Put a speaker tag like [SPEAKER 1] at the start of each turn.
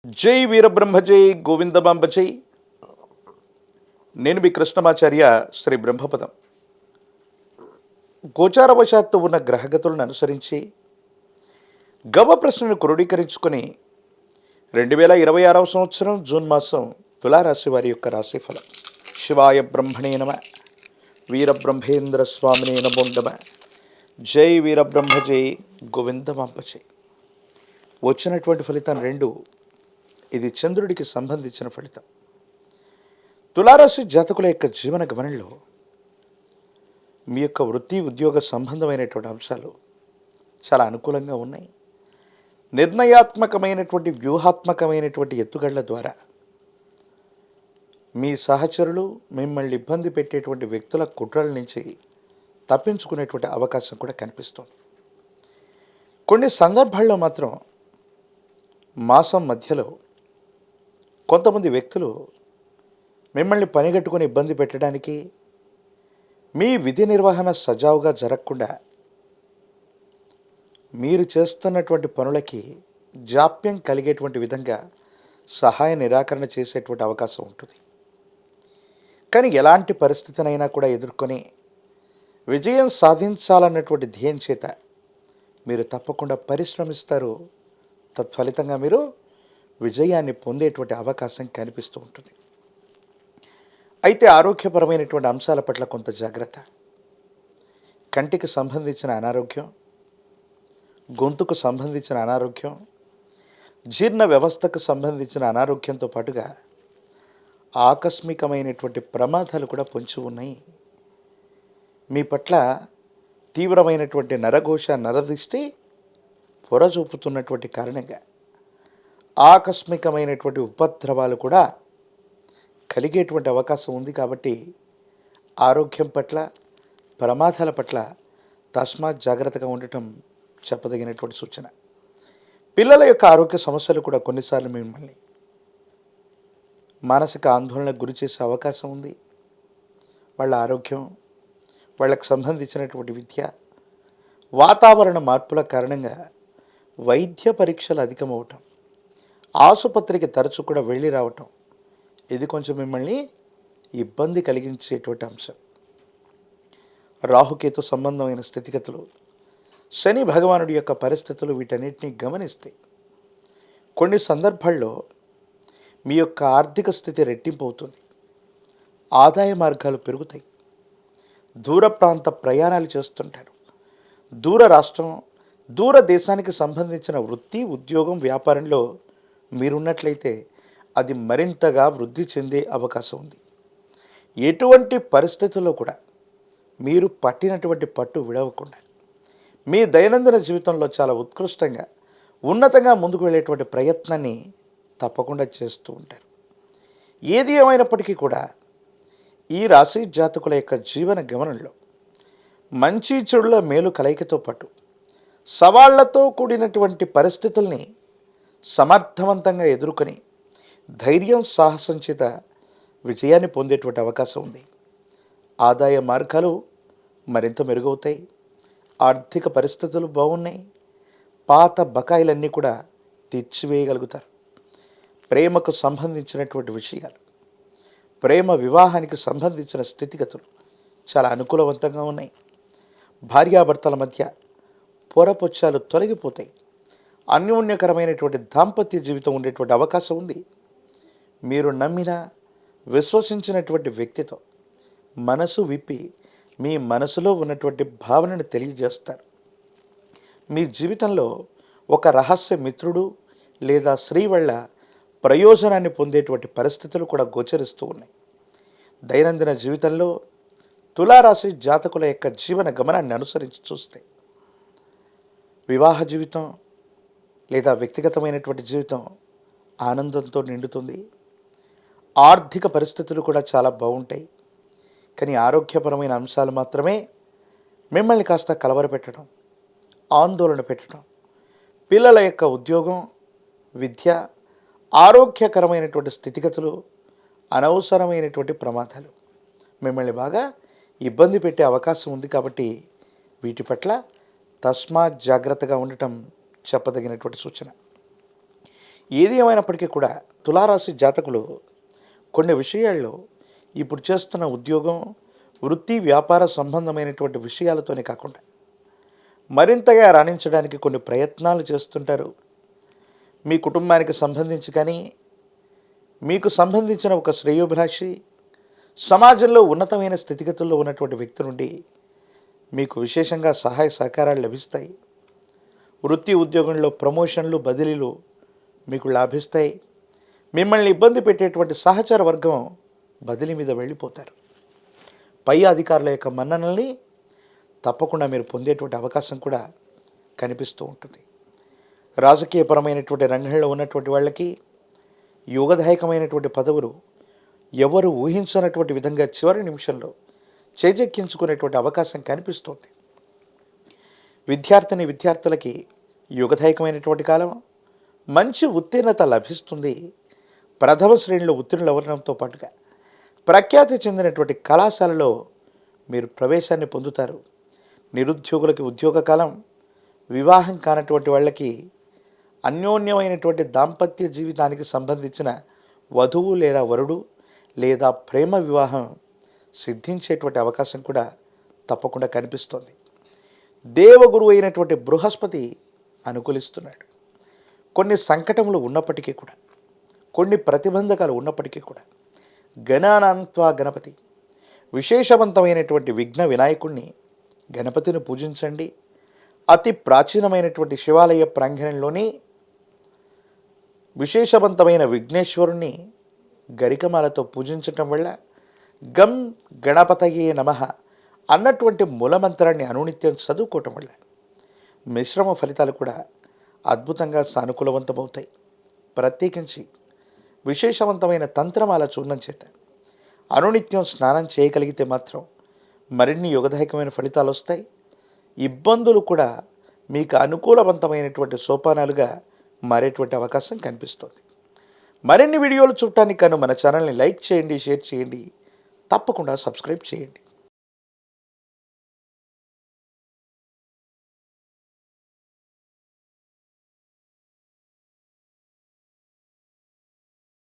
[SPEAKER 1] జై వీరబ్రహ్మ జై గోవిందమాంబ జై. నేను మీ కృష్ణమాచార్య శ్రీ బ్రహ్మపదం. గోచారవశాత్తు ఉన్న గ్రహగతులను అనుసరించి గవ ప్రశ్నను క్రోడీకరించుకొని 2026 సంవత్సరం జూన్ మాసం తులారాశి వారి యొక్క రాశిఫలం. శివాయ బ్రహ్మణే నమ. వీరబ్రహ్మేంద్ర స్వామినే నమో నమః. జై వీరబ్రహ్మ జై గోవిందమాంబ జై. వచ్చినటువంటి ఫలితం 2. ఇది చంద్రుడికి సంబంధించిన ఫలితం. తులారాశి జాతకుల యొక్క జీవన గమనంలో మీ యొక్క వృత్తి ఉద్యోగ సంబంధమైనటువంటి అంశాలు చాలా అనుకూలంగా ఉన్నాయి. నిర్ణయాత్మకమైనటువంటి వ్యూహాత్మకమైనటువంటి ఎత్తుగడల ద్వారా మీ సహచరులు మిమ్మల్ని ఇబ్బంది పెట్టేటువంటి వ్యక్తుల కుట్రల నుంచి తప్పించుకునేటువంటి అవకాశం కూడా కనిపిస్తుంది. కొన్ని సందర్భాల్లో మాత్రం మాసం మధ్యలో కొంతమంది వ్యక్తులు మిమ్మల్ని పనిగట్టుకుని ఇబ్బంది పెట్టడానికి, మీ విధి నిర్వహణ సజావుగా జరగకుండా మీరు చేస్తున్నటువంటి పనులకి జాప్యం కలిగేటువంటి విధంగా సహాయ నిరాకరణ చేసేటువంటి అవకాశం ఉంటుంది. కానీ ఎలాంటి పరిస్థితినైనా కూడా ఎదుర్కొని విజయం సాధించాలన్నటువంటి ధ్యేయం చేత మీరు తప్పకుండా పరిశ్రమిస్తారు. తత్ఫలితంగా మీరు విజయాన్ని పొందేటువంటి అవకాశం కనిపిస్తూ ఉంటుంది. అయితే ఆరోగ్యపరమైనటువంటి అంశాల పట్ల కొంత జాగ్రత్త. కంటికి సంబంధించిన అనారోగ్యం, గొంతుకు సంబంధించిన అనారోగ్యం, జీర్ణ వ్యవస్థకు సంబంధించిన అనారోగ్యంతో పాటుగా ఆకస్మికమైనటువంటి ప్రమాదాలు కూడా పొంచి ఉన్నాయి. మీ పట్ల తీవ్రమైనటువంటి నరఘోష నరదృష్టి పొరచూపుతున్నటువంటి కారణంగా ఆకస్మికమైనటువంటి ఉపద్రవాలు కూడా కలిగేటువంటి అవకాశం ఉంది. కాబట్టి ఆరోగ్యం పట్ల, ప్రమాదాల పట్ల తస్మాత్ జాగ్రత్తగా ఉండటం చెప్పదగినటువంటి సూచన. పిల్లల యొక్క ఆరోగ్య సమస్యలు కూడా కొన్నిసార్లు మిమ్మల్ని మానసిక ఆందోళనకు గురి చేసే అవకాశం ఉంది. వాళ్ళ ఆరోగ్యం, వాళ్ళకు సంబంధించినటువంటి విద్య, వాతావరణ మార్పుల కారణంగా వైద్య పరీక్షలు అధికమవటం, ఆసుపత్రికి తరచు కూడా వెళ్ళి రావటం, ఇది కొంచెం మిమ్మల్ని ఇబ్బంది కలిగించేటువంటి అంశం. రాహుకేతు సంబంధమైన స్థితిగతులు, శని భగవానుడి యొక్క పరిస్థితులు వీటన్నిటిని గమనిస్తే కొన్ని సందర్భాల్లో మీ యొక్క ఆర్థిక స్థితి రెట్టింపు అవుతుంది. ఆదాయ మార్గాలు పెరుగుతాయి. దూర ప్రాంత ప్రయాణాలు చేస్తుంటారు. దూర రాష్ట్రం, దూర దేశానికి సంబంధించిన వృత్తి ఉద్యోగం వ్యాపారంలో మీరున్నట్లయితే అది మరింతగా వృద్ధి చెందే అవకాశం ఉంది. ఎటువంటి పరిస్థితుల్లో కూడా మీరు పట్టినటువంటి పట్టు విడవకుండా మీ దైనందిన జీవితంలో చాలా ఉత్కృష్టంగా, ఉన్నతంగా ముందుకు వెళ్ళేటువంటి ప్రయత్నాన్ని తప్పకుండా చేస్తూ ఉంటారు. ఏది ఏమైనప్పటికీ కూడా ఈ రాశి జాతకుల యొక్క జీవన గమనంలో మంచి చెడుల మేలు కలయికతో పాటు సవాళ్లతో కూడినటువంటి పరిస్థితుల్ని సమర్థవంతంగా ఎదుర్కొని ధైర్యం సాహసం చేత విజయాన్ని పొందేటువంటి అవకాశం ఉంది. ఆదాయ మార్గాలు మరింత మెరుగవుతాయి. ఆర్థిక పరిస్థితులు బాగున్నాయి. పాత బకాయిలన్నీ కూడా తీర్చివేయగలుగుతారు. ప్రేమకు సంబంధించినటువంటి విషయాలు, ప్రేమ వివాహానికి సంబంధించిన స్థితిగతులు చాలా అనుకూలవంతంగా ఉన్నాయి. భార్యాభర్తల మధ్య పొరపొచ్చాలు తొలగిపోతాయి. అన్యోన్యకరమైనటువంటి దాంపత్య జీవితం ఉండేటువంటి అవకాశం ఉంది. మీరు నమ్మిన, విశ్వసించినటువంటి వ్యక్తితో మనసు విప్పి మీ మనసులో ఉన్నటువంటి భావనను తెలియజేస్తారు. మీ జీవితంలో ఒక రహస్య మిత్రుడు లేదా స్త్రీ వల్ల ప్రయోజనాన్ని పొందేటువంటి పరిస్థితులు కూడా గోచరిస్తూ ఉన్నాయి. దైనందిన జీవితంలో తులారాశి జాతకుల యొక్క జీవన గమనాన్ని అనుసరించి చూస్తే వివాహ జీవితం లేదా వ్యక్తిగతమైనటువంటి జీవితం ఆనందంతో నిండుతుంది. ఆర్థిక పరిస్థితులు కూడా చాలా బాగుంటాయి. కానీ ఆరోగ్యపరమైన అంశాలు మాత్రమే మిమ్మల్ని కాస్త కలవరపెట్టడం, ఆందోళన పెట్టడం. పిల్లల యొక్క ఉద్యోగం, విద్య, ఆరోగ్యకరమైనటువంటి స్థితిగతులు, అనవసరమైనటువంటి ప్రమాదాలు మిమ్మల్ని బాగా ఇబ్బంది పెట్టే అవకాశం ఉంది. కాబట్టి వీటి పట్ల తస్మాత్ జాగ్రత్తగా ఉండటం చెప్పదగినటువంటి సూచన. ఏది ఏమైనప్పటికీ కూడా తులారాశి జాతకులు కొన్ని విషయాల్లో ఇప్పుడు చేస్తున్న ఉద్యోగం, వృత్తి, వ్యాపార సంబంధమైనటువంటి విషయాలతోనే కాకుండా మరింతగా రాణించడానికి కొన్ని ప్రయత్నాలు చేస్తుంటారు. మీ కుటుంబానికి సంబంధించి కానీ, మీకు సంబంధించిన ఒక శ్రేయోభిలాషి, సమాజంలో ఉన్నతమైన స్థితిగతుల్లో ఉన్నటువంటి వ్యక్తి నుండి మీకు విశేషంగా సహాయ సహకారాలు లభిస్తాయి. వృత్తి ఉద్యోగంలో ప్రమోషన్లు, బదిలీలు మీకు లాభిస్తాయి. మిమ్మల్ని ఇబ్బంది పెట్టేటువంటి సహచర వర్గం బదిలీ మీద వెళ్ళిపోతారు. పై అధికారుల యొక్క మన్ననల్ని తప్పకుండా మీరు పొందేటువంటి అవకాశం కూడా కనిపిస్తూ ఉంటుంది. రాజకీయపరమైనటువంటి రంగంలో ఉన్నటువంటి వాళ్ళకి యోగదాయకమైనటువంటి పదవులు ఎవరు ఊహించనటువంటి విధంగా చివరి నిమిషంలో చేజెక్కించుకునేటువంటి అవకాశం కనిపిస్తుంది. విద్యార్థులకి యోగదాయకమైనటువంటి కాలం, మంచి ఉత్తీర్ణత లభిస్తుంది. ప్రథమ శ్రేణిలో ఉత్తీర్ణులు అవ్వడంతో పాటుగా ప్రఖ్యాతి చెందినటువంటి కళాశాలలో మీరు ప్రవేశాన్ని పొందుతారు. నిరుద్యోగులకి ఉద్యోగ కాలం, వివాహం కానటువంటి వాళ్ళకి అన్యోన్యమైనటువంటి దాంపత్య జీవితానికి సంబంధించిన వధువు లేదా వరుడు లేదా ప్రేమ వివాహం సిద్ధించేటువంటి అవకాశం కూడా తప్పకుండా కనిపిస్తోంది. దేవగురువు అయినటువంటి బృహస్పతి అనుకూలిస్తున్నాడు. కొన్ని సంకటములు ఉన్నప్పటికీ కూడా, కొన్ని ప్రతిబంధకాలు ఉన్నప్పటికీ కూడా గణానాన్త్వా గణపతి, విశేషవంతమైనటువంటి విఘ్న వినాయకుణ్ణి గణపతిని పూజించండి. అతి ప్రాచీనమైనటువంటి శివాలయ ప్రాంగణంలోని విశేషవంతమైన విఘ్నేశ్వరుణ్ణి గరికమాలతో పూజించటం వల్ల గం గణపతయే నమః అన్నటువంటి మూలమంత్రాన్ని అనునిత్యం చదువుకోవటం వల్ల మిశ్రమ ఫలితాలు కూడా అద్భుతంగా సానుకూలవంతమవుతాయి. ప్రత్యేకించి విశేషవంతమైన తంత్రమాల చూర్ణం చేత అనునిత్యం స్నానం చేయగలిగితే మాత్రం మరిన్ని యోగదాయకమైన ఫలితాలు వస్తాయి. ఇబ్బందులు కూడా మీకు అనుకూలవంతమైనటువంటి సోపానాలుగా మారేటువంటి అవకాశం కనిపిస్తుంది. మరిన్ని వీడియోలు చూడటానికి మన ఛానల్ని లైక్ చేయండి, షేర్ చేయండి, తప్పకుండా సబ్స్క్రైబ్ చేయండి.